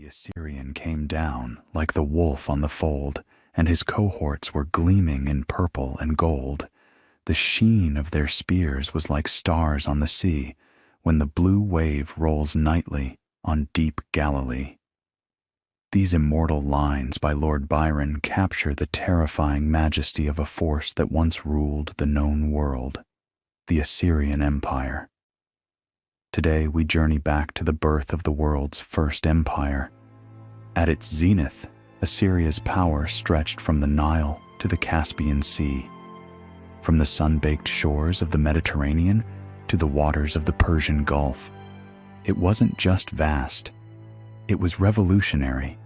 Assyrian came down like the wolf on the fold, and his cohorts were gleaming in purple and gold. The sheen of their spears was like stars on the sea, when the blue wave rolls nightly on deep Galilee. These immortal lines by Lord Byron capture the terrifying majesty of a force that once ruled the known world, the Assyrian Empire. Today we journey back to the birth of the world's first empire. At its zenith, Assyria's power stretched from the Nile to the Caspian Sea, from the sun-baked shores of the Mediterranean to the waters of the Persian Gulf. It wasn't just vast, it was revolutionary.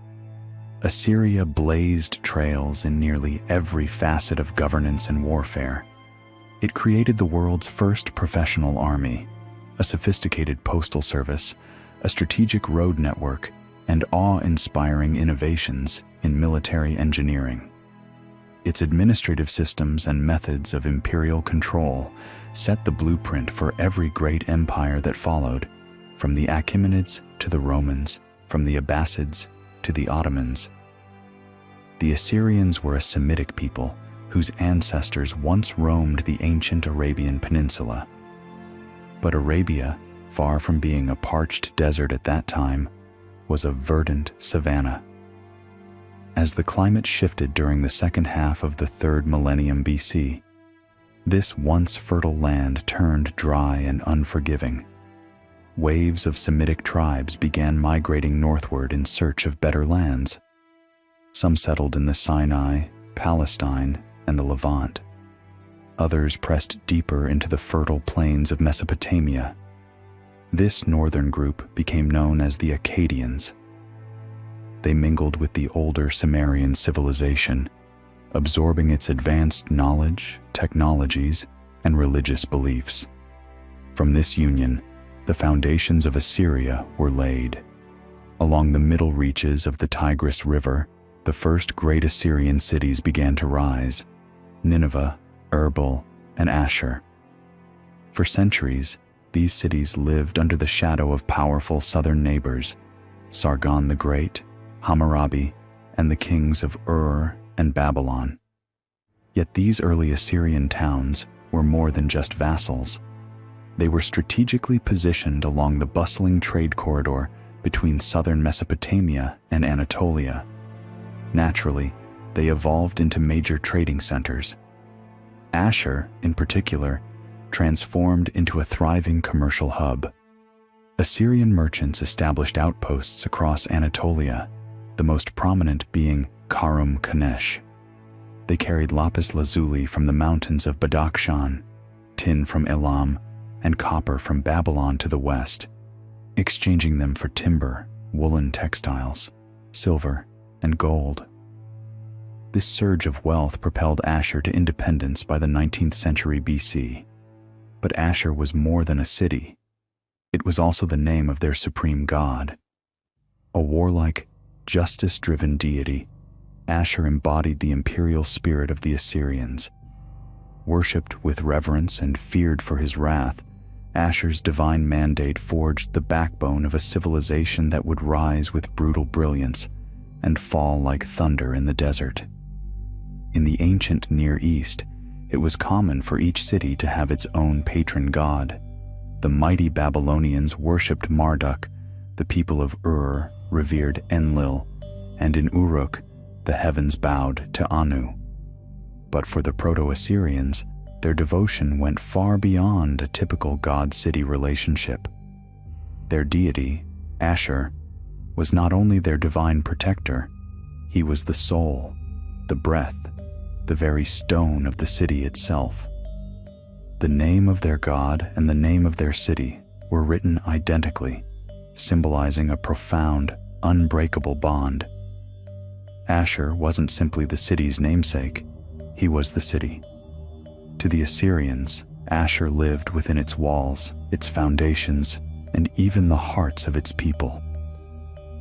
Assyria blazed trails in nearly every facet of governance and warfare. It created the world's first professional army, a sophisticated postal service, a strategic road network, and awe-inspiring innovations in military engineering. Its administrative systems and methods of imperial control set the blueprint for every great empire that followed, from the Achaemenids to the Romans, from the Abbasids to the Ottomans. The Assyrians were a Semitic people whose ancestors once roamed the ancient Arabian Peninsula. But Arabia, far from being a parched desert at that time, was a verdant savanna. As the climate shifted during the second half of the 3rd millennium BC, this once fertile land turned dry and unforgiving. Waves of Semitic tribes began migrating northward in search of better lands. Some settled in the Sinai, Palestine, and the Levant. Others pressed deeper into the fertile plains of Mesopotamia. This northern group became known as the Akkadians. They mingled with the older Sumerian civilization, absorbing its advanced knowledge, technologies, and religious beliefs. From this union, the foundations of Assyria were laid. Along the middle reaches of the Tigris River, the first great Assyrian cities began to rise: Nineveh, Erbil, and Ashur. For centuries, these cities lived under the shadow of powerful southern neighbors, Sargon the Great, Hammurabi, and the kings of Ur and Babylon. Yet these early Assyrian towns were more than just vassals. They were strategically positioned along the bustling trade corridor between southern Mesopotamia and Anatolia. Naturally, they evolved into major trading centers. Ashur, in particular, transformed into a thriving commercial hub. Assyrian merchants established outposts across Anatolia, the most prominent being Karum Kanesh. They carried lapis lazuli from the mountains of Badakhshan, tin from Elam, and copper from Babylon to the west, exchanging them for timber, woolen textiles, silver, and gold. This surge of wealth propelled Ashur to independence by the 19th century BC. But Ashur was more than a city. It was also the name of their supreme god. A warlike, justice-driven deity, Ashur embodied the imperial spirit of the Assyrians. Worshipped with reverence and feared for his wrath, Ashur's divine mandate forged the backbone of a civilization that would rise with brutal brilliance and fall like thunder in the desert. In the ancient Near East, it was common for each city to have its own patron god. The mighty Babylonians worshipped Marduk, the people of Ur revered Enlil, and in Uruk, the heavens bowed to Anu. But for the Proto-Assyrians, their devotion went far beyond a typical god-city relationship. Their deity, Ashur, was not only their divine protector, he was the soul, the breath, the very stone of the city itself. The name of their god and the name of their city were written identically, symbolizing a profound, unbreakable bond. Ashur wasn't simply the city's namesake, he was the city. To the Assyrians, Ashur lived within its walls, its foundations, and even the hearts of its people.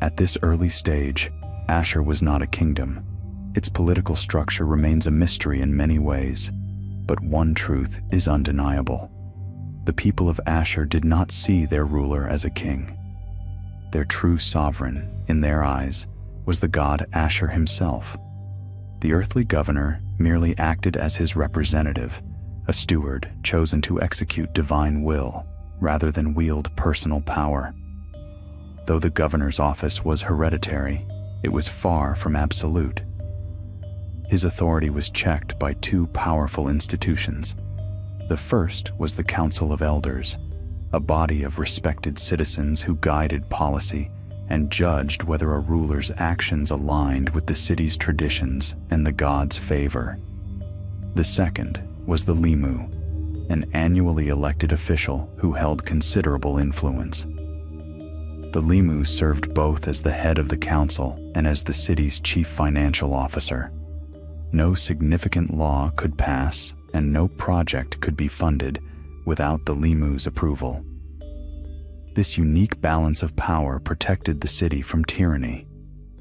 At this early stage, Ashur was not a kingdom. Its political structure remains a mystery in many ways, but one truth is undeniable. The people of Ashur did not see their ruler as a king. Their true sovereign, in their eyes, was the god Ashur himself. The earthly governor merely acted as his representative, a steward chosen to execute divine will rather than wield personal power. Though the governor's office was hereditary, it was far from absolute. His authority was checked by two powerful institutions. The first was the Council of Elders, a body of respected citizens who guided policy and judged whether a ruler's actions aligned with the city's traditions and the god's favor. The second was the Limu, an annually elected official who held considerable influence. The Limu served both as the head of the council and as the city's chief financial officer. No significant law could pass and no project could be funded without the Limu's approval. This unique balance of power protected the city from tyranny,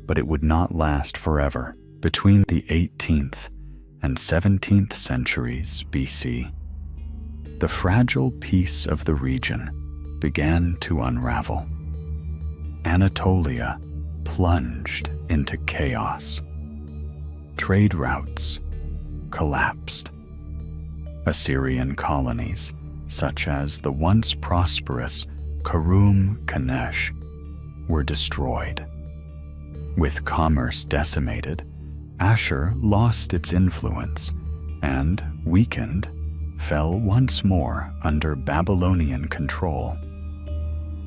but it would not last forever. Between the 18th and 17th centuries BC, the fragile peace of the region began to unravel. Anatolia plunged into chaos. Trade routes collapsed. Assyrian colonies, such as the once prosperous Kanesh, were destroyed. With commerce decimated, Ashur lost its influence and, weakened, fell once more under Babylonian control.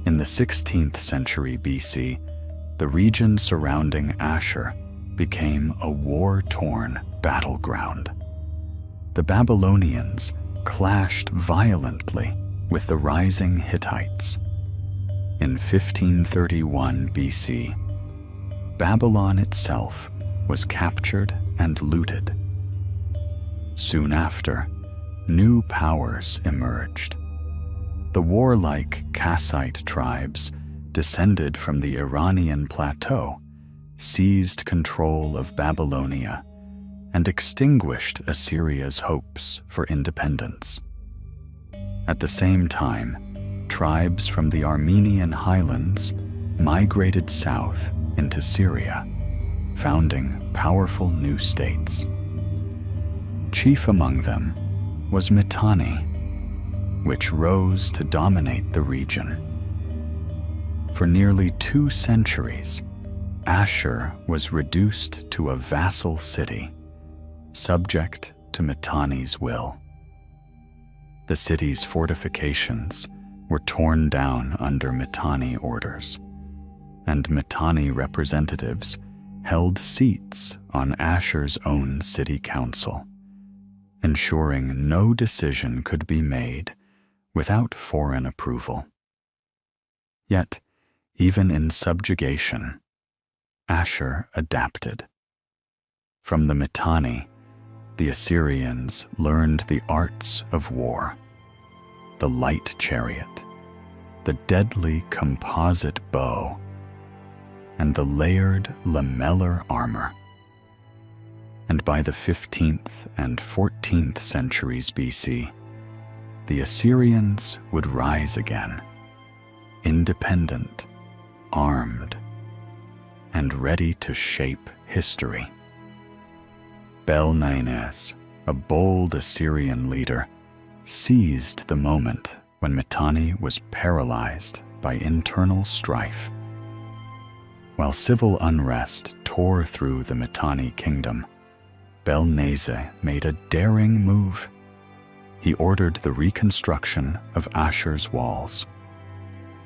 In the 16th century BC, the region surrounding Ashur became a war-torn battleground. The Babylonians clashed violently with the rising Hittites. In 1531 BC, Babylon itself was captured and looted. Soon after, new powers emerged. The warlike Kassite tribes, descended from the Iranian plateau, seized control of Babylonia and extinguished Assyria's hopes for independence. At the same time, tribes from the Armenian highlands migrated south into Syria, founding powerful new states. Chief among them was Mitanni, which rose to dominate the region. For nearly 2 centuries, Ashur was reduced to a vassal city, subject to Mitanni's will. The city's fortifications were torn down under Mitanni orders, and Mitanni representatives held seats on Ashur's own city council, ensuring no decision could be made without foreign approval. Yet, even in subjugation, Ashur adapted. From the Mitanni, the Assyrians learned the arts of war: the light chariot, the deadly composite bow, and the layered lamellar armor. And by the 15th and 14th centuries BC, the Assyrians would rise again, independent, armed, and ready to shape history. Bel-Nanes, a bold Assyrian leader, seized the moment when Mitanni was paralyzed by internal strife. While civil unrest tore through the Mitanni kingdom, Bel-Nanes made a daring move. He ordered the reconstruction of Ashur's walls,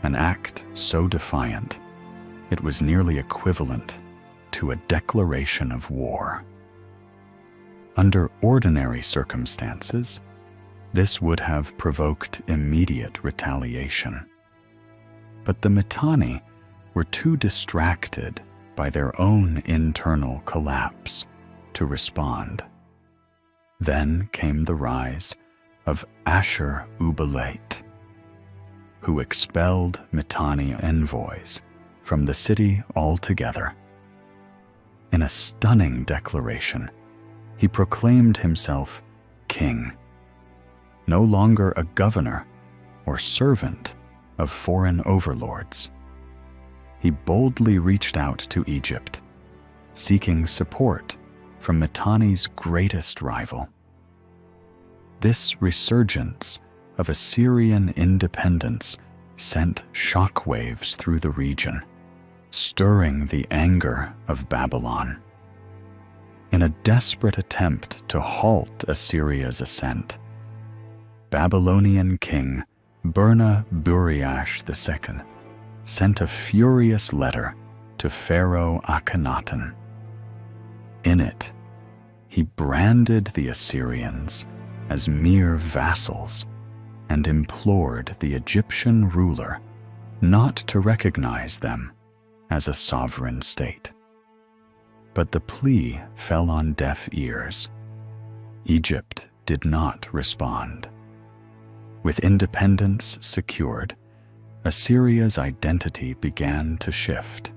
an act so defiant it was nearly equivalent to a declaration of war. Under ordinary circumstances, this would have provoked immediate retaliation. But the Mitanni were too distracted by their own internal collapse to respond. Then came the rise of Ashur-uballit, who expelled Mitanni envoys from the city altogether. In a stunning declaration, he proclaimed himself king, no longer a governor or servant of foreign overlords. he boldly reached out to Egypt, seeking support from Mitanni's greatest rival. This resurgence of Assyrian independence sent shockwaves through the region, stirring the anger of Babylon. In a desperate attempt to halt Assyria's ascent, Babylonian king Burnaburiash II sent a furious letter to Pharaoh Akhenaten. In it, he branded the Assyrians as mere vassals and implored the Egyptian ruler not to recognize them as a sovereign state. But the plea fell on deaf ears. Egypt did not respond. With independence secured, Assyria's identity began to shift.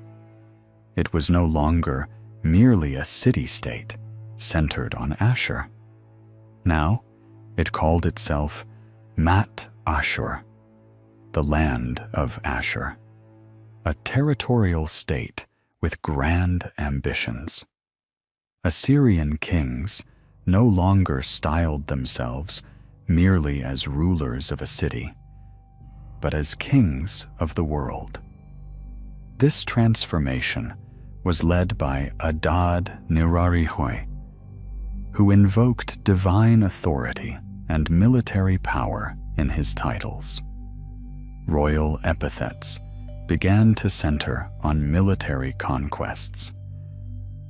It was no longer merely a city-state centered on Ashur. Now, it called itself Mat Ashur, the land of Ashur, a territorial state with grand ambitions. Assyrian kings no longer styled themselves merely as rulers of a city, but as kings of the world. This transformation was led by Adad-nirari-hoi, who invoked divine authority and military power in his titles. Royal epithets began to center on military conquests.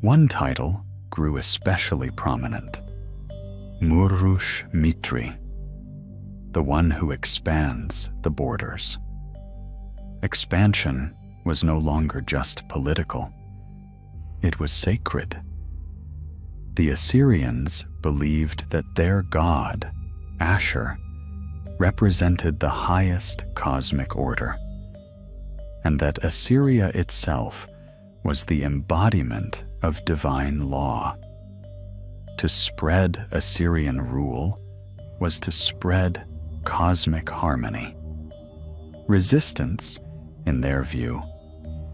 One title grew especially prominent: Murush Mitri, the one who expands the borders. Expansion was no longer just political. It was sacred. The Assyrians believed that their god, Ashur, represented the highest cosmic order, and that Assyria itself was the embodiment of divine law. To spread Assyrian rule was to spread cosmic harmony. Resistance, in their view,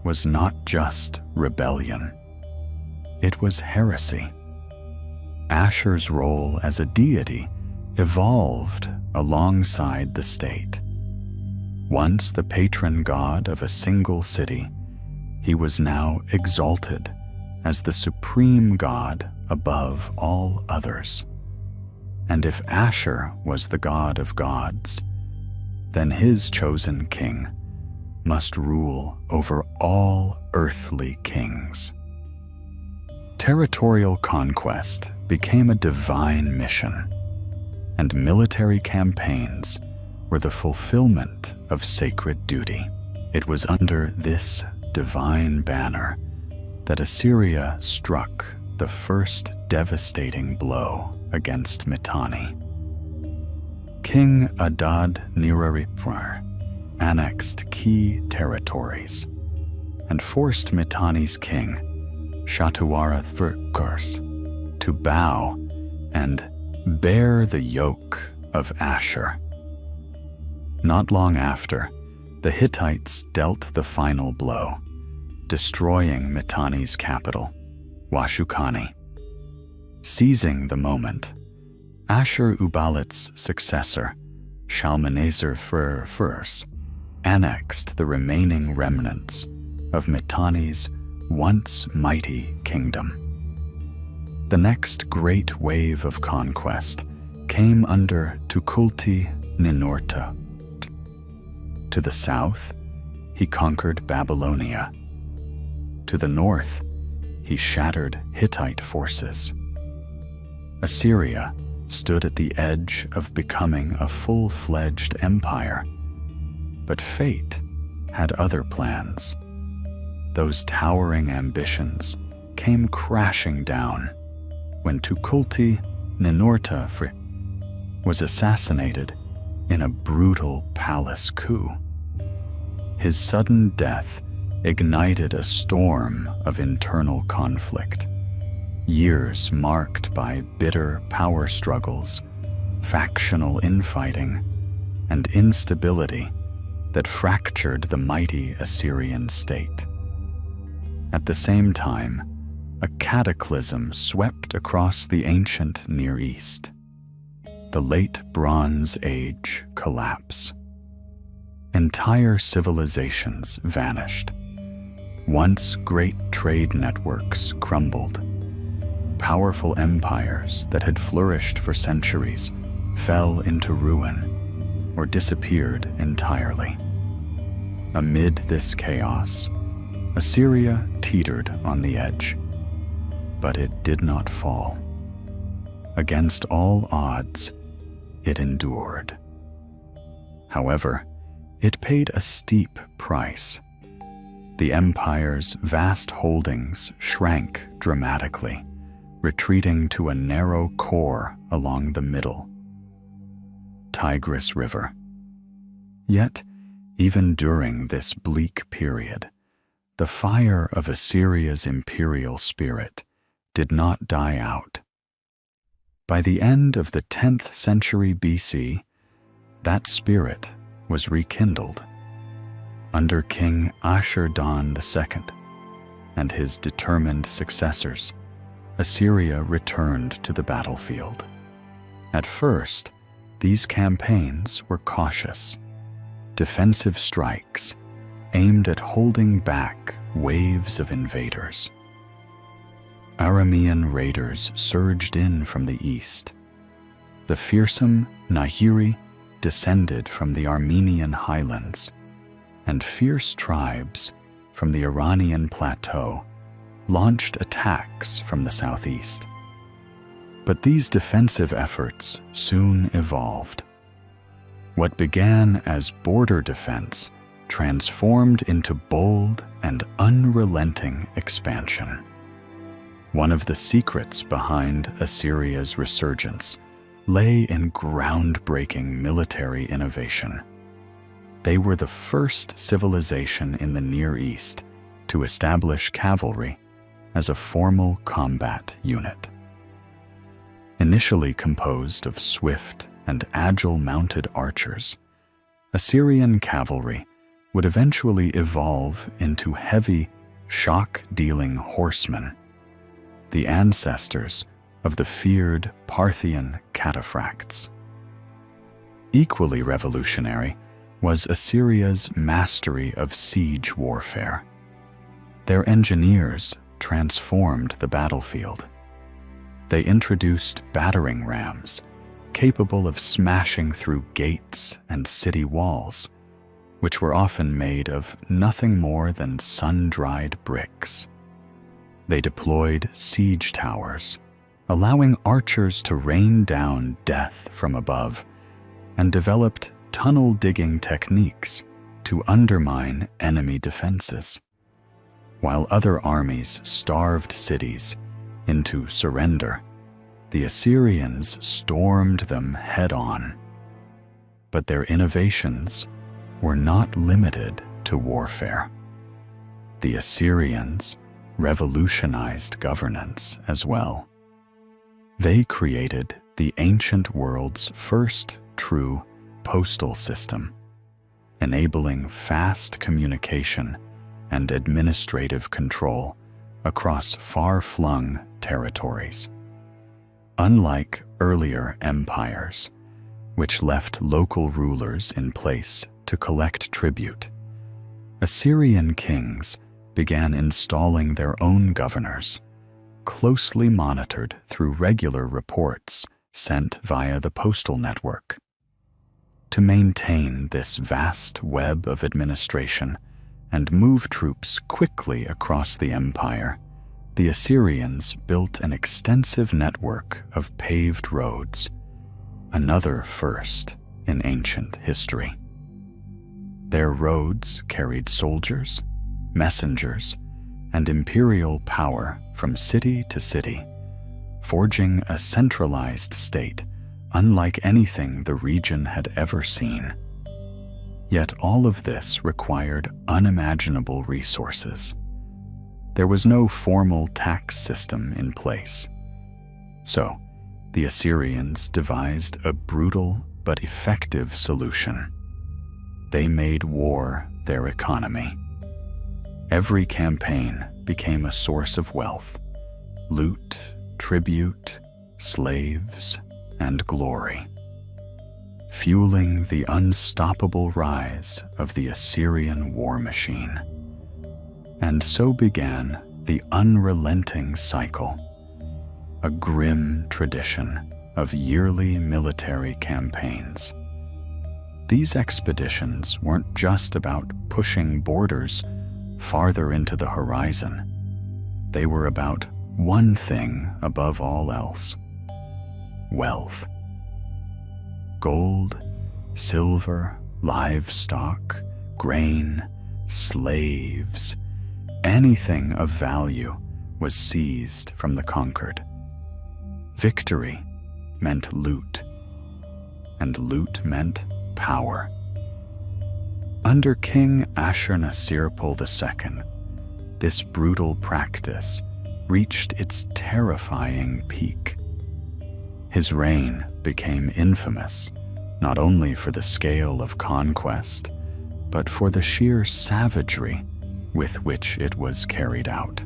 was not just rebellion. It was heresy. Ashur's role as a deity evolved alongside the state. Once the patron god of a single city, he was now exalted as the supreme god above all others. And if Ashur was the god of gods, then his chosen king must rule over all earthly kings. Territorial conquest became a divine mission, and military campaigns were the fulfillment of sacred duty. It was under this divine banner that Assyria struck the first devastating blow against Mitanni. King Adad-nirari annexed key territories and forced Mitanni's king, Shatuara-Thurkurs, to bow and bear the yoke of Ashur. Not long after, the Hittites dealt the final blow, destroying Mitanni's capital, Washukani. Seizing the moment, Ashur-ubalit's successor, Shalmaneser I, annexed the remaining remnants of Mitanni's once mighty kingdom. The next great wave of conquest came under Tukulti-Ninurta. To the south, he conquered Babylonia. To the north, he shattered Hittite forces. Assyria stood at the edge of becoming a full-fledged empire, but fate had other plans. Those towering ambitions came crashing down when Tukulti-Ninurta was assassinated in a brutal palace coup. His sudden death ignited a storm of internal conflict, years marked by bitter power struggles, factional infighting, and instability that fractured the mighty Assyrian state. At the same time, a cataclysm swept across the ancient Near East. The Late Bronze Age collapse. Entire civilizations vanished. Once great trade networks crumbled. Powerful empires that had flourished for centuries fell into ruin or disappeared entirely. Amid this chaos, Assyria teetered on the edge, but it did not fall. Against all odds, it endured. However, it paid a steep price. The empire's vast holdings shrank dramatically, retreating to a narrow core along the middle Tigris River. Yet, even during this bleak period, the fire of Assyria's imperial spirit did not die out. By the end of the 10th century BC, that spirit was rekindled. Under King Ashur II and his determined successors, Assyria returned to the battlefield. At first, these campaigns were cautious, defensive strikes aimed at holding back waves of invaders. Iranian raiders surged in from the east. The fearsome Nahiri descended from the Armenian highlands, and fierce tribes from the Iranian plateau launched attacks from the southeast. But these defensive efforts soon evolved. What began as border defense transformed into bold and unrelenting expansion. One of the secrets behind Assyria's resurgence lay in groundbreaking military innovation. They were the first civilization in the Near East to establish cavalry as a formal combat unit. Initially composed of swift and agile mounted archers, Assyrian cavalry would eventually evolve into heavy, shock-dealing horsemen, the ancestors of the feared Parthian cataphracts. Equally revolutionary was Assyria's mastery of siege warfare. Their engineers transformed the battlefield. They introduced battering rams, capable of smashing through gates and city walls, which were often made of nothing more than sun-dried bricks. They deployed siege towers, allowing archers to rain down death from above, and developed tunnel-digging techniques to undermine enemy defenses. While other armies starved cities into surrender, the Assyrians stormed them head-on. But their innovations were not limited to warfare. The Assyrians revolutionized governance as well. They created the ancient world's first true postal system, enabling fast communication and administrative control across far-flung territories. Unlike earlier empires, which left local rulers in place to collect tribute, Assyrian kings began installing their own governors, closely monitored through regular reports sent via the postal network. To maintain this vast web of administration and move troops quickly across the empire, the Assyrians built an extensive network of paved roads, another first in ancient history. Their roads carried soldiers, messengers, and imperial power from city to city, forging a centralized state unlike anything the region had ever seen. Yet all of this required unimaginable resources. There was no formal tax system in place. So, the Assyrians devised a brutal but effective solution. They made war their economy. Every campaign became a source of wealth, loot, tribute, slaves, and glory, fueling the unstoppable rise of the Assyrian war machine. And so began the unrelenting cycle, a grim tradition of yearly military campaigns. These expeditions weren't just about pushing borders farther into the horizon. They were about one thing above all else: wealth. Gold, silver, livestock, grain, slaves, anything of value was seized from the conquered. Victory meant loot, and loot meant power. Under King Ashur-nasir-pal II, this brutal practice reached its terrifying peak. His reign became infamous not only for the scale of conquest, but for the sheer savagery with which it was carried out.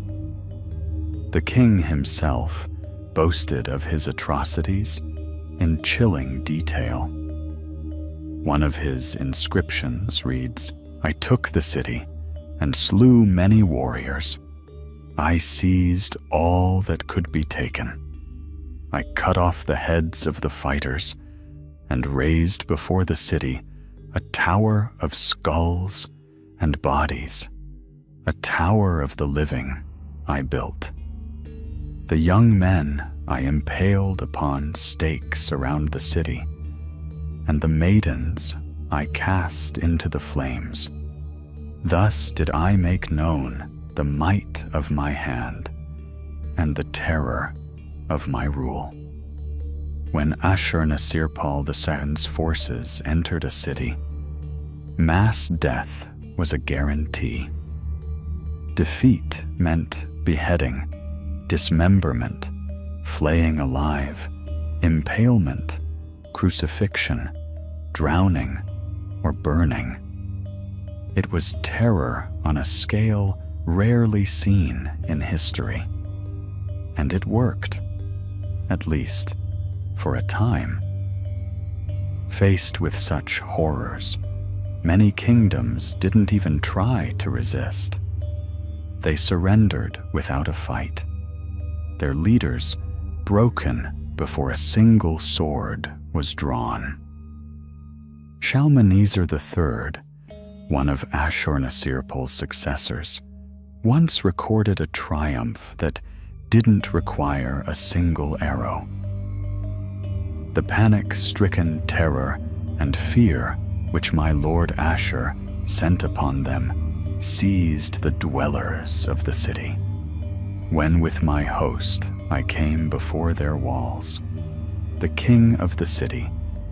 The king himself boasted of his atrocities in chilling detail. One of his inscriptions reads, "I took the city and slew many warriors. I seized all that could be taken. I cut off the heads of the fighters and raised before the city a tower of skulls and bodies, a tower of the living I built. The young men I impaled upon stakes around the city, and the maidens I cast into the flames. Thus did I make known the might of my hand and the terror of my rule." When Ashur-nasir-pal II's forces entered a city, mass death was a guarantee. Defeat meant beheading, dismemberment, flaying alive, impalement, crucifixion, drowning, or burning. It was terror on a scale rarely seen in history. And it worked, at least for a time. Faced with such horrors, many kingdoms didn't even try to resist. They surrendered without a fight, their leaders broken before a single sword was drawn. Shalmaneser III, one of Ashur-nasir-pal's successors, once recorded a triumph that didn't require a single arrow. The panic-stricken terror and fear which my lord Ashur sent upon them seized the dwellers of the city. When with my host I came before their walls, the king of the city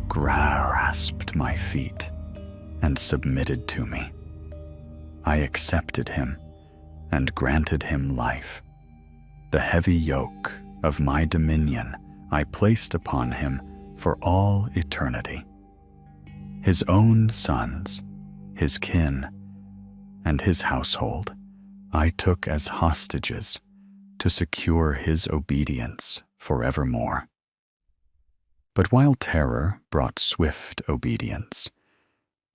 grasped my feet and submitted to me. I accepted him and granted him life. The heavy yoke of my dominion I placed upon him for all eternity. His own sons, his kin, and his household I took as hostages to secure his obedience forevermore. But while terror brought swift obedience,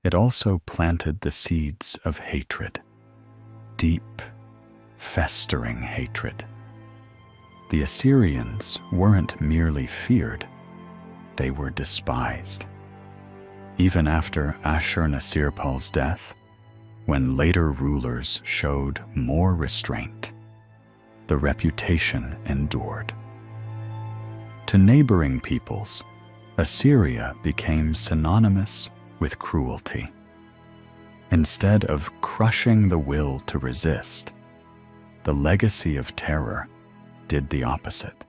it also planted the seeds of hatred, deep, festering hatred. The Assyrians weren't merely feared, they were despised. Even after Ashur-nasir-pal's death, when later rulers showed more restraint, the reputation endured. To neighboring peoples, Assyria became synonymous with cruelty. Instead of crushing the will to resist, the legacy of terror did the opposite.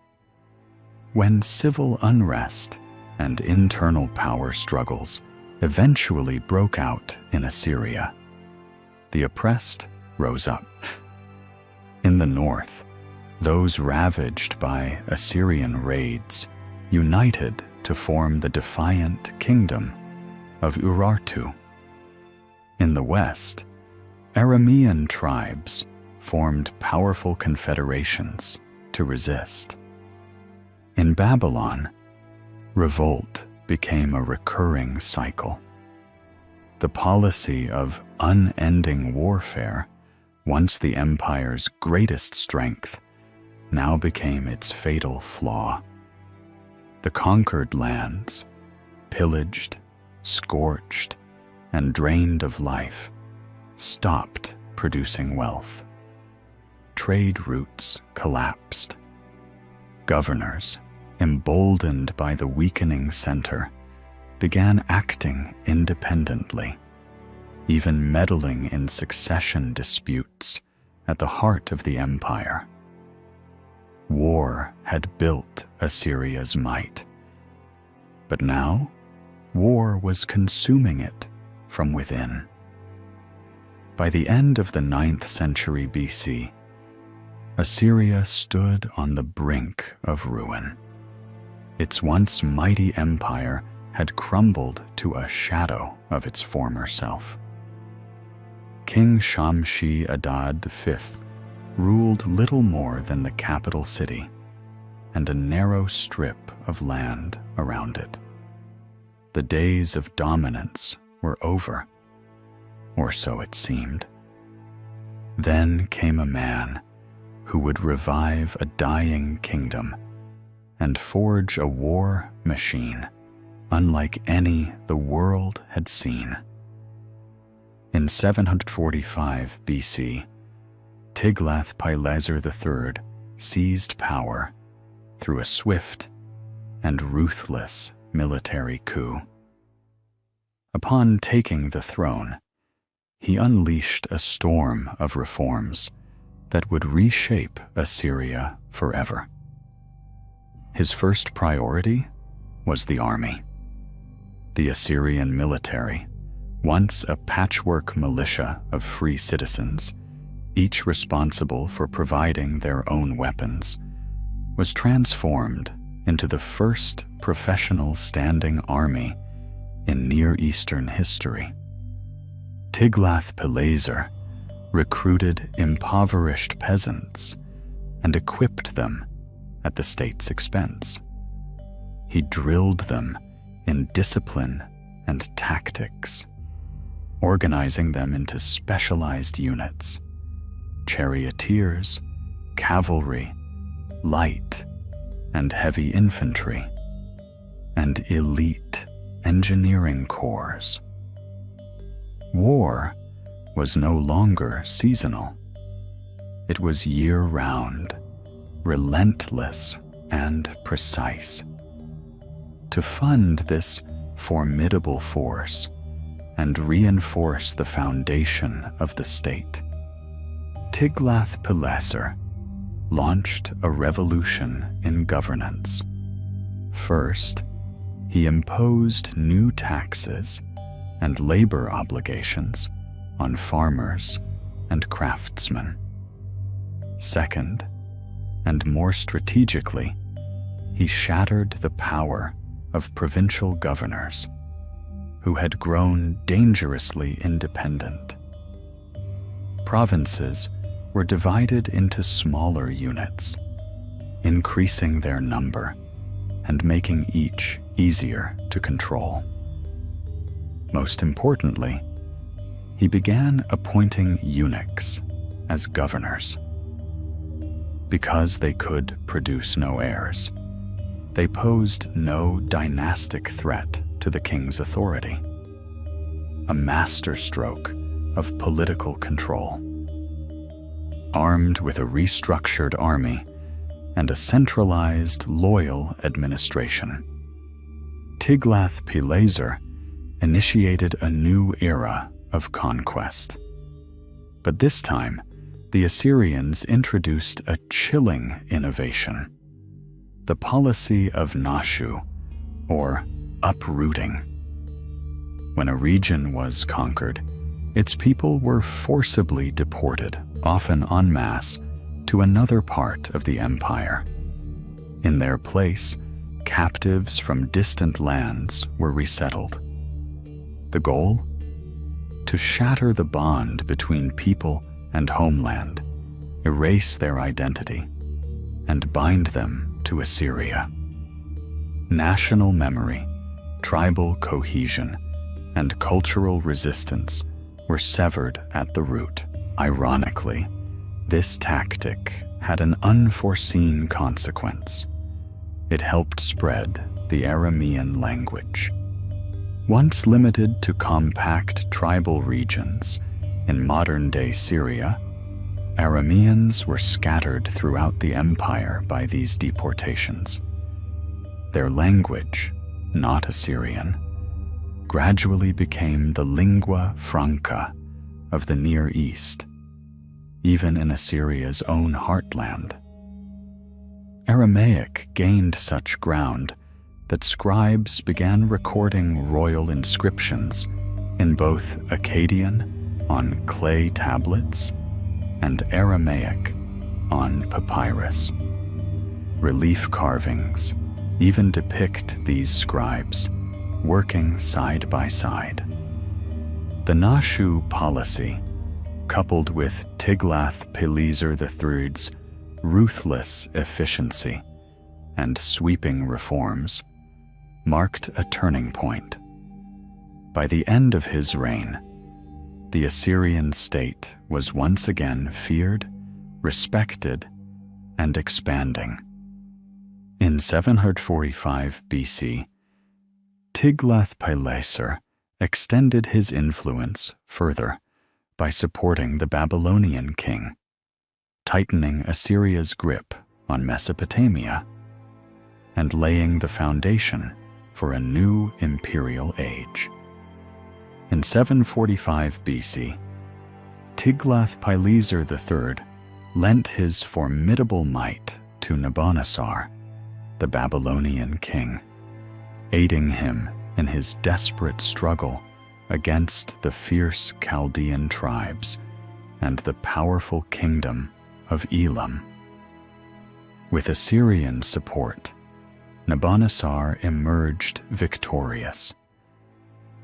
When civil unrest and internal power struggles eventually broke out in Assyria, the oppressed rose up. In the north, those ravaged by Assyrian raids united to form the defiant kingdom of Urartu. In the west, Aramean tribes formed powerful confederations to resist. In Babylon, revolt became a recurring cycle. The policy of unending warfare, once the empire's greatest strength, now became its fatal flaw. The conquered lands, pillaged, scorched, and drained of life, stopped producing wealth. Trade routes collapsed. Governors, emboldened by the weakening center, began acting independently, even meddling in succession disputes at the heart of the empire. War had built Assyria's might, but now war was consuming it from within. By the end of the 9th century BC, Assyria stood on the brink of ruin. Its once mighty empire had crumbled to a shadow of its former self. King Shamshi-Adad V ruled little more than the capital city and a narrow strip of land around it. The days of dominance were over, or so it seemed. Then came a man who would revive a dying kingdom and forge a war machine unlike any the world had seen. In 745 BC, Tiglath-Pileser III seized power through a swift and ruthless military coup. Upon taking the throne, he unleashed a storm of reforms that would reshape Assyria forever. His first priority was the army. The Assyrian military, once a patchwork militia of free citizens, each responsible for providing their own weapons, was transformed into the first professional standing army in Near Eastern history. Tiglath-Pileser recruited impoverished peasants and equipped them at the state's expense. He drilled them in discipline and tactics, organizing them into specialized units: charioteers, cavalry, light and heavy infantry, and elite engineering corps. War was no longer seasonal. It was year-round, relentless and precise. To fund this formidable force and reinforce the foundation of the state, Tiglath-Pileser launched a revolution in governance. First, he imposed new taxes and labor obligations on farmers and craftsmen. Second, and more strategically, he shattered the power of provincial governors who had grown dangerously independent. Provinces were divided into smaller units, increasing their number and making each easier to control. Most importantly, he began appointing eunuchs as governors. Because they could produce no heirs, they posed no dynastic threat to the king's authority. A masterstroke of political control. Armed with a restructured army and a centralized, loyal administration, Tiglath-Pileser initiated a new era of conquest. But this time, the Assyrians introduced a chilling innovation: the policy of nashu, or uprooting. When a region was conquered, its people were forcibly deported, often en masse, to another part of the empire. In their place, captives from distant lands were resettled. The goal? To shatter the bond between people and homeland erase their identity, and bind them to Assyria. National memory, tribal cohesion, and cultural resistance were severed at the root. Ironically, this tactic had an unforeseen consequence. It helped spread the Aramean language. Once limited to compact tribal regions in modern-day Syria, Arameans were scattered throughout the empire by these deportations. Their language, not Assyrian, gradually became the lingua franca of the Near East, even in Assyria's own heartland. Aramaic gained such ground that scribes began recording royal inscriptions in both Akkadian on clay tablets and Aramaic on papyrus. Relief carvings even depict these scribes working side by side. The Nashu policy, coupled with Tiglath-Pileser III's ruthless efficiency and sweeping reforms, marked a turning point. By the end of his reign, the Assyrian state was once again feared, respected, and expanding. In 745 BC, Tiglath-Pileser extended his influence further by supporting the Babylonian king, tightening Assyria's grip on Mesopotamia and laying the foundation for a new imperial age. In 745 BC, Tiglath-Pileser III lent his formidable might to Nabonassar, the Babylonian king, aiding him in his desperate struggle against the fierce Chaldean tribes and the powerful kingdom of Elam. With Assyrian support, Nabonassar emerged victorious.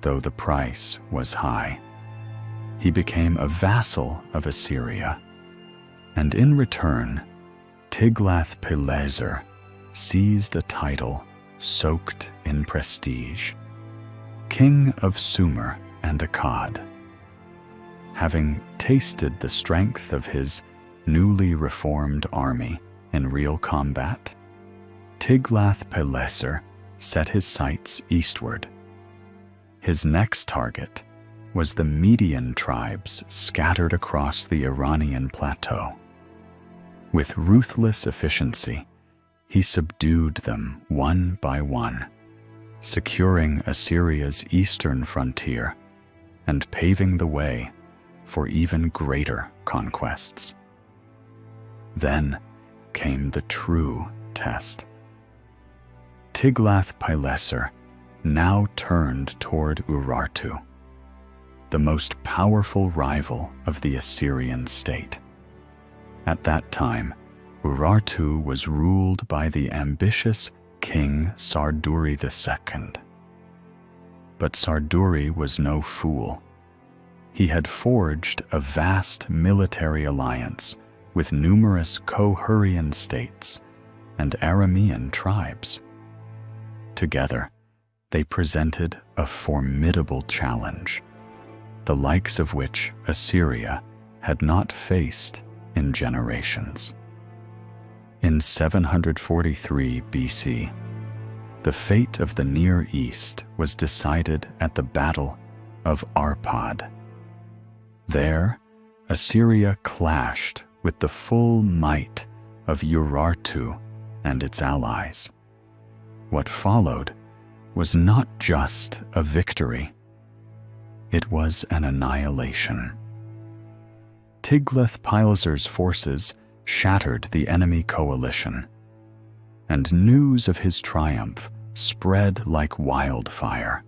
Though the price was high, he became a vassal of Assyria, and in return, Tiglath-Pileser seized a title soaked in prestige, King of Sumer and Akkad. Having tasted the strength of his newly reformed army in real combat, Tiglath-Pileser set his sights eastward. His next target was the Median tribes scattered across the Iranian plateau. With ruthless efficiency, he subdued them one by one, securing Assyria's eastern frontier and paving the way for even greater conquests. Then came the true test. Tiglath-Pileser now turned toward Urartu, the most powerful rival of the Assyrian state. At that time, Urartu was ruled by the ambitious King Sarduri II. But Sarduri was no fool. He had forged a vast military alliance with numerous co-Hurrian states and Aramean tribes. Together, they presented a formidable challenge, the likes of which Assyria had not faced in generations. In 743 BC, the fate of the Near East was decided at the Battle of Arpad. There, Assyria clashed with the full might of Urartu and its allies. What followed was not just a victory, it was an annihilation. Tiglath-Pileser's forces shattered the enemy coalition, and news of his triumph spread like wildfire.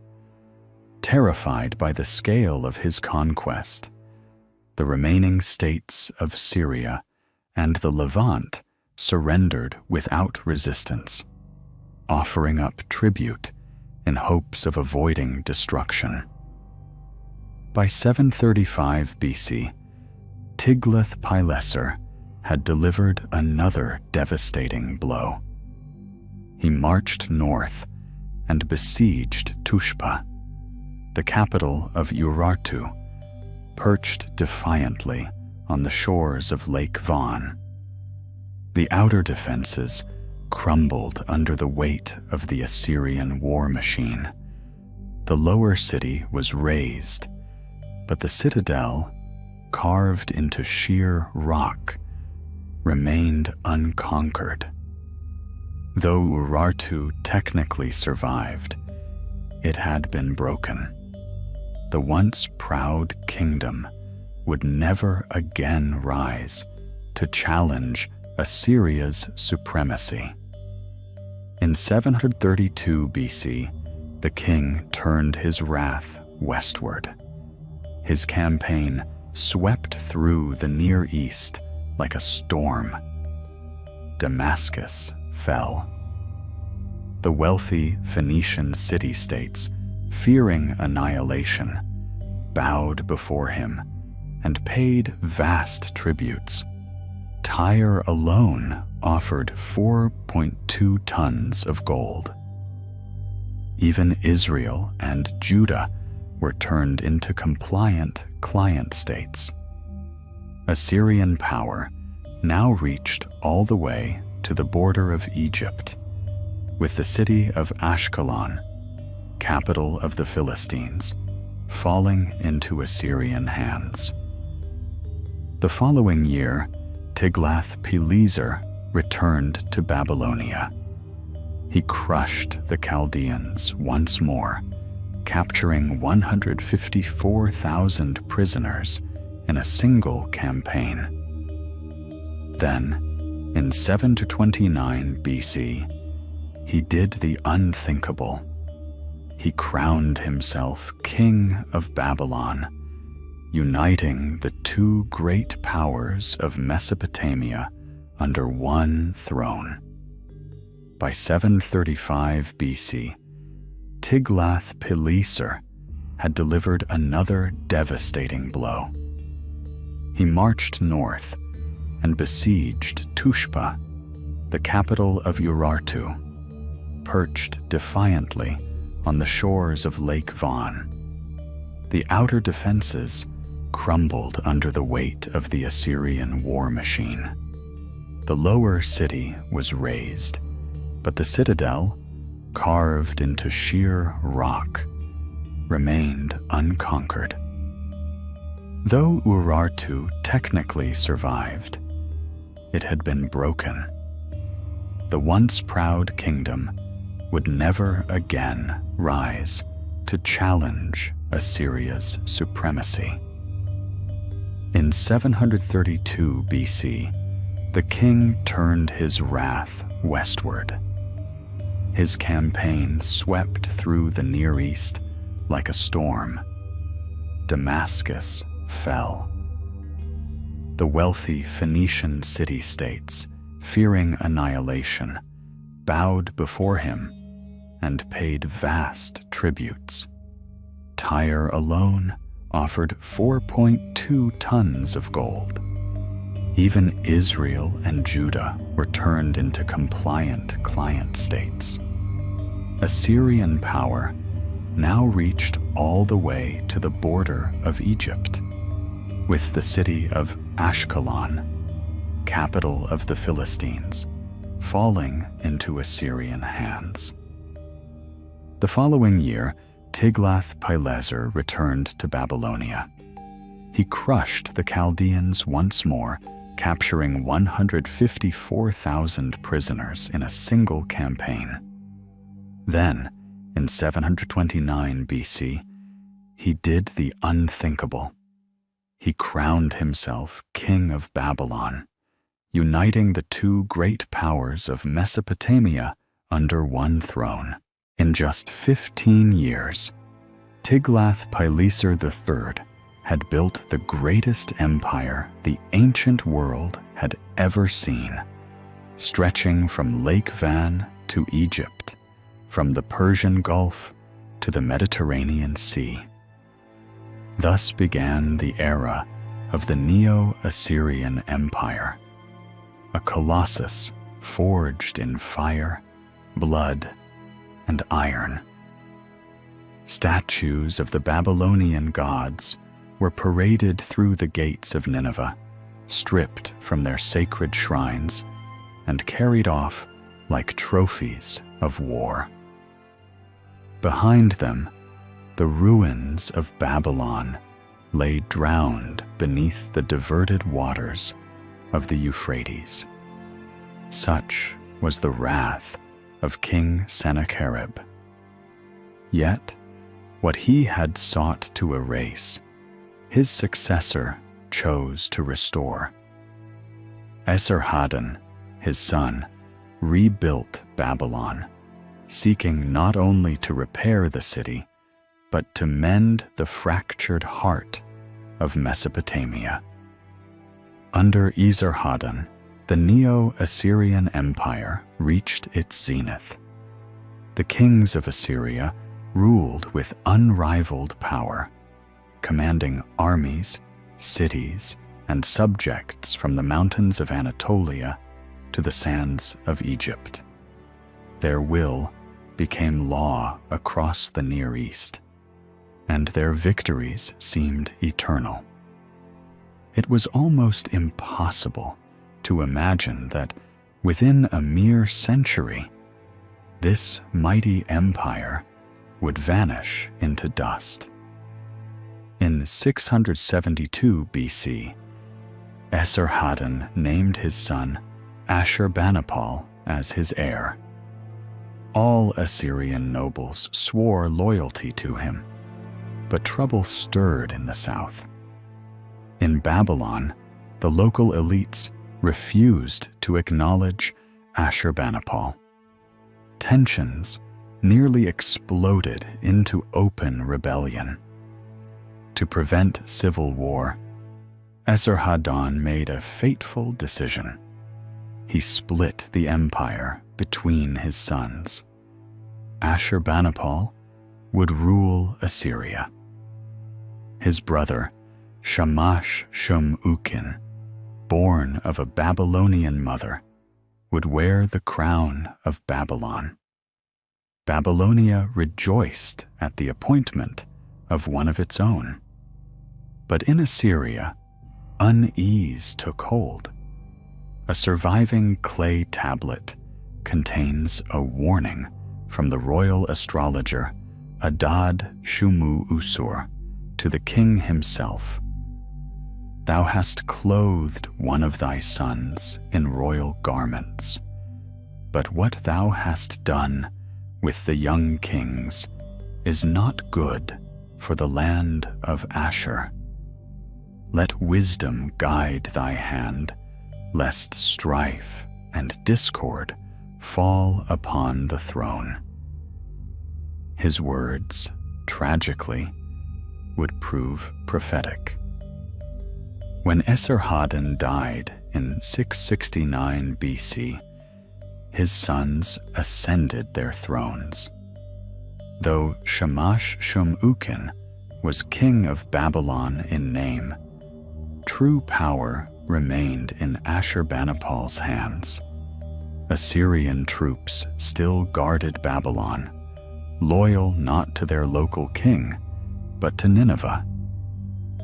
Terrified by the scale of his conquest, the remaining states of Syria and the Levant surrendered without resistance, offering up tribute in hopes of avoiding destruction. By 735 BC, Tiglath-Pileser had delivered another devastating blow. He marched north and besieged Tushpa, the capital of Urartu, perched defiantly on the shores of Lake Van. The outer defenses crumbled under the weight of the Assyrian war machine. The lower city was razed, but the citadel, carved into sheer rock, remained unconquered. Though Urartu technically survived, it had been broken. The once proud kingdom would never again rise to challenge Assyria's supremacy. In 732 BC, the king turned his wrath westward. His campaign swept through the Near East like a storm. Damascus fell. The wealthy Phoenician city-states, fearing annihilation, bowed before him and paid vast tributes. Tyre alone offered 4.2 tons of gold. Even Israel and Judah were turned into compliant client states. Assyrian power now reached all the way to the border of Egypt, with the city of Ashkelon, capital of the Philistines, falling into Assyrian hands. The following year, Tiglath-Pileser returned to Babylonia. He crushed the Chaldeans once more, capturing 154,000 prisoners in a single campaign. Then, in 729 BC, he did the unthinkable. He crowned himself king of Babylon, uniting the two great powers of Mesopotamia under one throne. By 735 BC, Tiglath-Pileser had delivered another devastating blow. He marched north and besieged Tushpa, the capital of Urartu, perched defiantly on the shores of Lake Van. The outer defenses crumbled under the weight of the Assyrian war machine. The lower city was razed, but the citadel, carved into sheer rock, remained unconquered. Though Urartu technically survived, it had been broken. The once proud kingdom would never again rise to challenge Assyria's supremacy. In 732 BC, the king turned his wrath westward. His campaign swept through the Near East like a storm. Damascus fell. The wealthy Phoenician city-states, fearing annihilation, bowed before him and paid vast tributes. Tyre alone offered 4.2 tons of gold. Even Israel and Judah were turned into compliant client states. Assyrian power now reached all the way to the border of Egypt, with the city of Ashkelon, capital of the Philistines, falling into Assyrian hands. The following year, Tiglath-Pileser returned to Babylonia. He crushed the Chaldeans once more, capturing 154,000 prisoners in a single campaign. Then, in 729 BC, he did the unthinkable. He crowned himself king of Babylon, uniting the two great powers of Mesopotamia under one throne. In just 15 years, Tiglath-Pileser III had built the greatest empire the ancient world had ever seen, stretching from Lake Van to Egypt, from the Persian Gulf to the Mediterranean Sea. Thus began the era of the Neo-Assyrian Empire, a colossus forged in fire, blood, and iron. Statues of the Babylonian gods were paraded through the gates of Nineveh, stripped from their sacred shrines and carried off like trophies of war. Behind them, the ruins of Babylon lay drowned beneath the diverted waters of the Euphrates. Such was the wrath of King Sennacherib. Yet, what he had sought to erase, his successor chose to restore. Esarhaddon, his son, rebuilt Babylon, seeking not only to repair the city, but to mend the fractured heart of Mesopotamia. Under Esarhaddon, the Neo-Assyrian Empire reached its zenith. The kings of Assyria ruled with unrivaled power, commanding armies, cities, and subjects from the mountains of Anatolia to the sands of Egypt. Their will became law across the Near East, and their victories seemed eternal. It was almost impossible to imagine that within a mere century, this mighty empire would vanish into dust. In 672 BC, Esarhaddon named his son Ashurbanipal as his heir. All Assyrian nobles swore loyalty to him, but trouble stirred in the south. In Babylon, the local elites refused to acknowledge Ashurbanipal. Tensions nearly exploded into open rebellion. To prevent civil war, Esarhaddon made a fateful decision. He split the empire between his sons. Ashurbanipal would rule Assyria. His brother, Shamash-shum-ukin, born of a Babylonian mother, would wear the crown of Babylon. Babylonia rejoiced at the appointment of one of its own. But in Assyria, unease took hold. A surviving clay tablet contains a warning from the royal astrologer Adad-shumu-usur to the king himself. Thou hast clothed one of thy sons in royal garments, but what thou hast done with the young kings is not good for the land of Ashur. Let wisdom guide thy hand, lest strife and discord fall upon the throne. His words, tragically, would prove prophetic. When Esarhaddon died in 669 BC, his sons ascended their thrones. Though Shamash-shum-ukin was king of Babylon in name, true power remained in Ashurbanipal's hands. Assyrian troops still guarded Babylon, loyal not to their local king, but to Nineveh.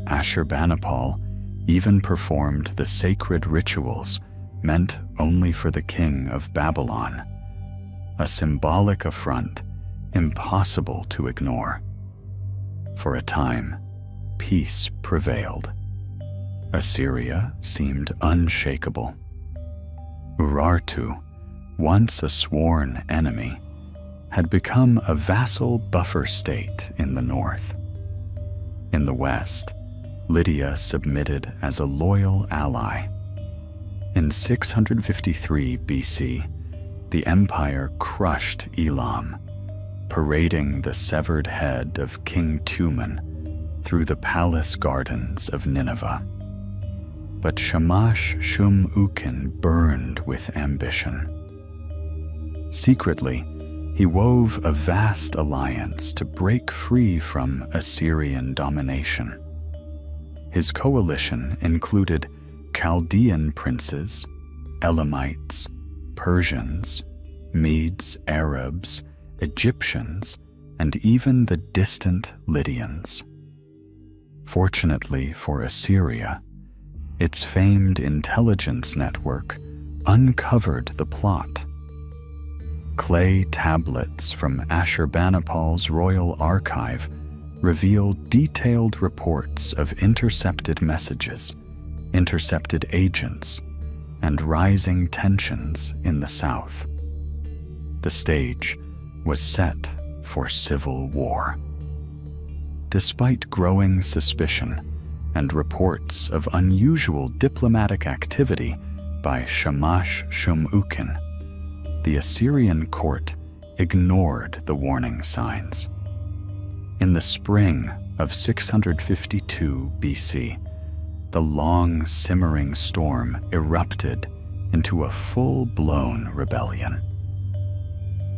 Ashurbanipal even performed the sacred rituals meant only for the king of Babylon, a symbolic affront impossible to ignore. For a time, peace prevailed. Assyria seemed unshakable. Urartu, once a sworn enemy, had become a vassal buffer state in the north. In the west, Lydia submitted as a loyal ally. In 653 BC, the empire crushed Elam, parading the severed head of King Tuman through the palace gardens of Nineveh. But Shamash-shum-ukin burned with ambition. Secretly, he wove a vast alliance to break free from Assyrian domination. His coalition included Chaldean princes, Elamites, Persians, Medes, Arabs, Egyptians, and even the distant Lydians. Fortunately for Assyria, its famed intelligence network uncovered the plot. Clay tablets from Ashurbanipal's royal archive reveal detailed reports of intercepted messages, intercepted agents, and rising tensions in the south. The stage was set for civil war. Despite growing suspicion and reports of unusual diplomatic activity by Shamash-Shum-Ukin, the Assyrian court ignored the warning signs. In the spring of 652 BC, the long, simmering storm erupted into a full-blown rebellion.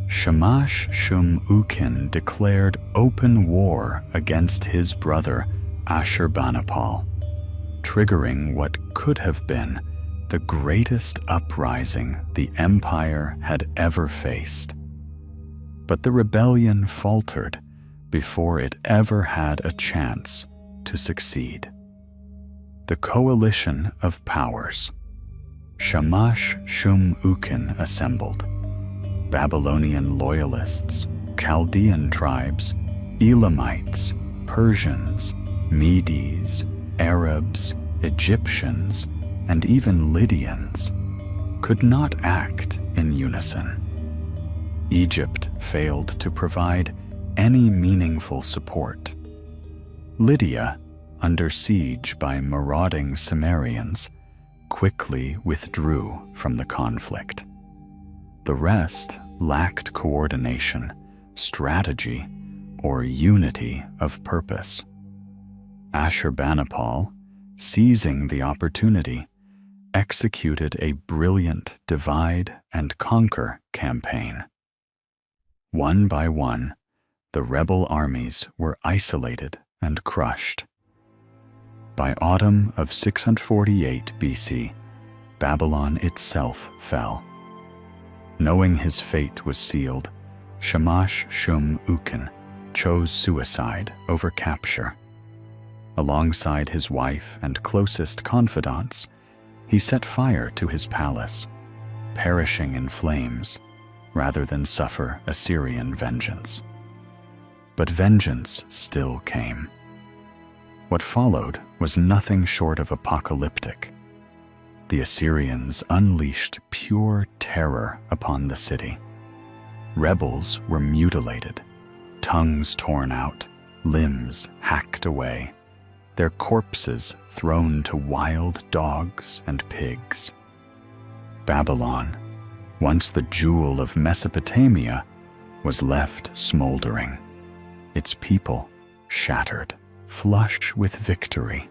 Shamash-Shum-Ukin declared open war against his brother Ashurbanipal, triggering what could have been the greatest uprising the empire had ever faced. But the rebellion faltered before it ever had a chance to succeed. The coalition of powers, Shamash-Shum-Ukin, assembled. Babylonian loyalists, Chaldean tribes, Elamites, Persians, Medes, Arabs, Egyptians, and even Lydians could not act in unison. Egypt failed to provide any meaningful support. Lydia, under siege by marauding Cimmerians, quickly withdrew from the conflict. The rest lacked coordination, strategy, or unity of purpose. Ashurbanipal, seizing the opportunity, executed a brilliant divide-and-conquer campaign. One by one, the rebel armies were isolated and crushed. By autumn of 648 BC, Babylon itself fell. Knowing his fate was sealed, Shamash-Shum-Ukin chose suicide over capture. Alongside his wife and closest confidants, he set fire to his palace, perishing in flames rather than suffer Assyrian vengeance. But vengeance still came. What followed was nothing short of apocalyptic. The Assyrians unleashed pure terror upon the city. Rebels were mutilated, tongues torn out, limbs hacked away, their corpses thrown to wild dogs and pigs. Babylon, once the jewel of Mesopotamia, was left smoldering, its people shattered, flush with victory.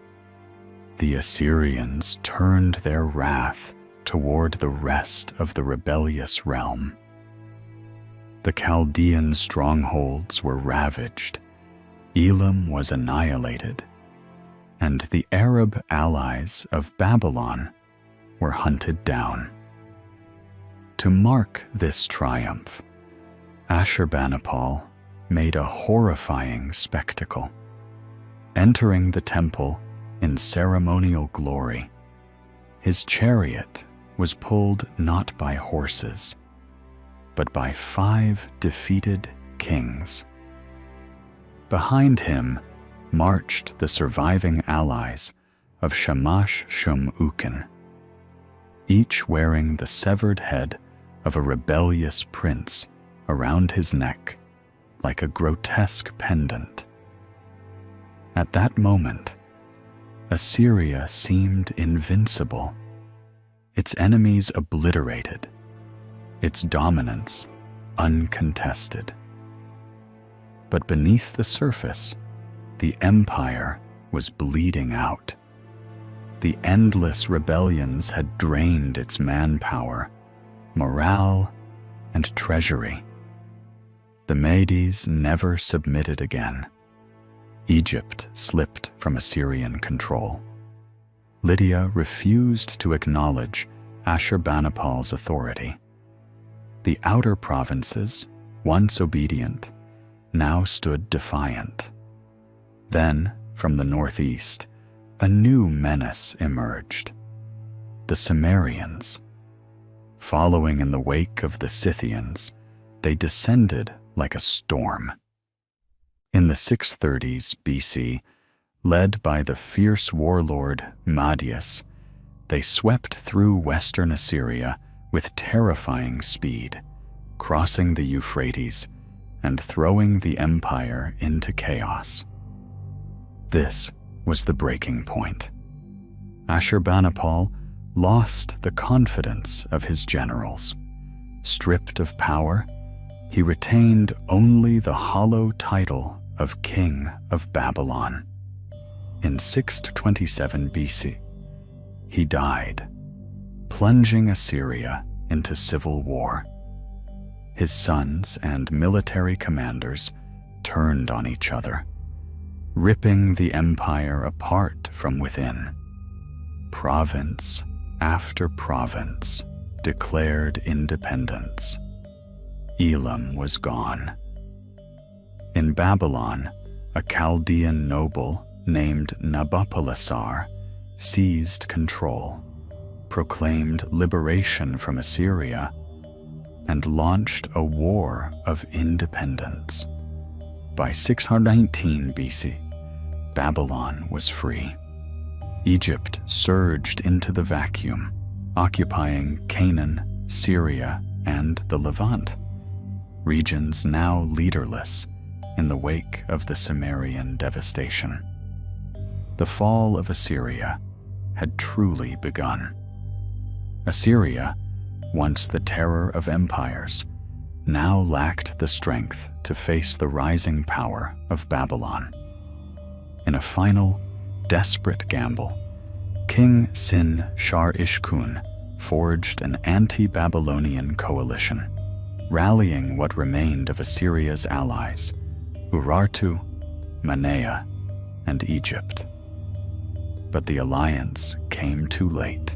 The Assyrians turned their wrath toward the rest of the rebellious realm. The Chaldean strongholds were ravaged, Elam was annihilated, and the Arab allies of Babylon were hunted down. To mark this triumph, Ashurbanipal made a horrifying spectacle. Entering the temple in ceremonial glory, his chariot was pulled not by horses, but by 5 defeated kings. Behind him marched the surviving allies of Shamash-Shum-Ukin, each wearing the severed head of a rebellious prince around his neck like a grotesque pendant. At that moment, Assyria seemed invincible, its enemies obliterated, its dominance uncontested. But beneath the surface, the empire was bleeding out. The endless rebellions had drained its manpower, morale, and treasury. The Medes never submitted again. Egypt slipped from Assyrian control. Lydia refused to acknowledge Ashurbanipal's authority. The outer provinces, once obedient, now stood defiant. Then, from the northeast, a new menace emerged: the Cimmerians. Following in the wake of the Scythians, they descended like a storm. In the 630s BC, led by the fierce warlord Madius, they swept through western Assyria with terrifying speed, crossing the Euphrates and throwing the empire into chaos. This was the breaking point. Ashurbanipal lost the confidence of his generals. Stripped of power, he retained only the hollow title of King of Babylon. In 627 BC, he died, plunging Assyria into civil war. His sons and military commanders turned on each other, ripping the empire apart from within. Province after province declared independence. Elam was gone. In Babylon, a Chaldean noble named Nabopolassar seized control, proclaimed liberation from Assyria, and launched a war of independence. By 619 BC, Babylon was free. Egypt surged into the vacuum, occupying Canaan, Syria, and the Levant, regions now leaderless in the wake of the Cimmerian devastation. The fall of Assyria had truly begun. Assyria, once the terror of empires, now lacked the strength to face the rising power of Babylon. In a final, desperate gamble, King Sin-shar-ishkun forged an anti-Babylonian coalition, rallying what remained of Assyria's allies, Urartu, Manaea, and Egypt. But the alliance came too late.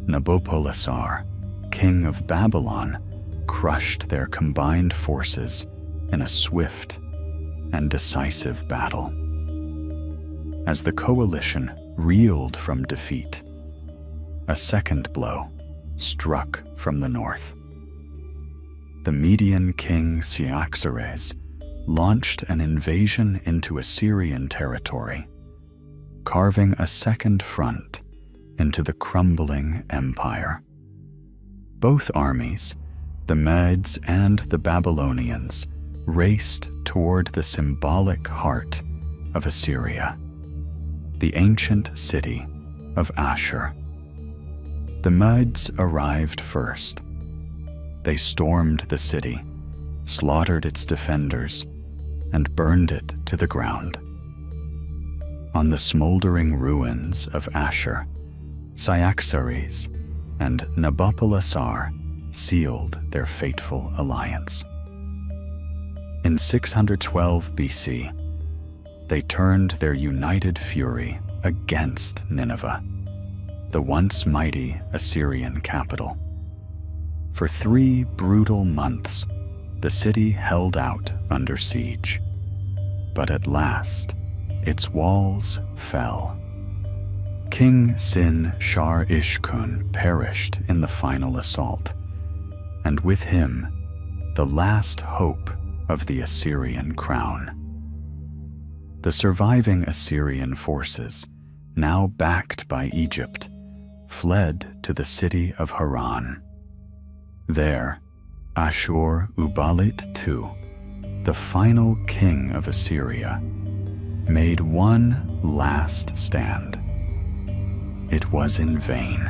Nabopolassar, king of Babylon, crushed their combined forces in a swift and decisive battle. As the coalition reeled from defeat, a second blow struck from the north. The Median king Cyaxares launched an invasion into Assyrian territory, carving a second front into the crumbling empire. Both armies, the Medes and the Babylonians, raced toward the symbolic heart of Assyria, the ancient city of Ashur. The Medes arrived first. They stormed the city, slaughtered its defenders, and burned it to the ground. On the smoldering ruins of Ashur, Cyaxares and Nabopolassar sealed their fateful alliance. In 612 BC, they turned their united fury against Nineveh, the once mighty Assyrian capital. For 3 brutal months, the city held out under siege. But at last, its walls fell. King Sin-shar-ishkun perished in the final assault, and with him, the last hope of the Assyrian crown. The surviving Assyrian forces, now backed by Egypt, fled to the city of Haran. There, Ashur-uballit II, the final king of Assyria, made one last stand. It was in vain.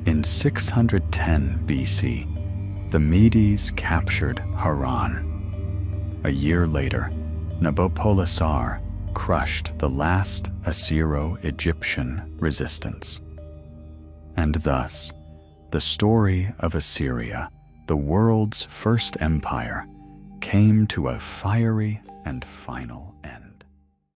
In 610 BC, the Medes captured Haran. A year later, Nabopolassar crushed the last Assyro-Egyptian resistance. And thus, the story of Assyria, the world's first empire, came to a fiery and final end.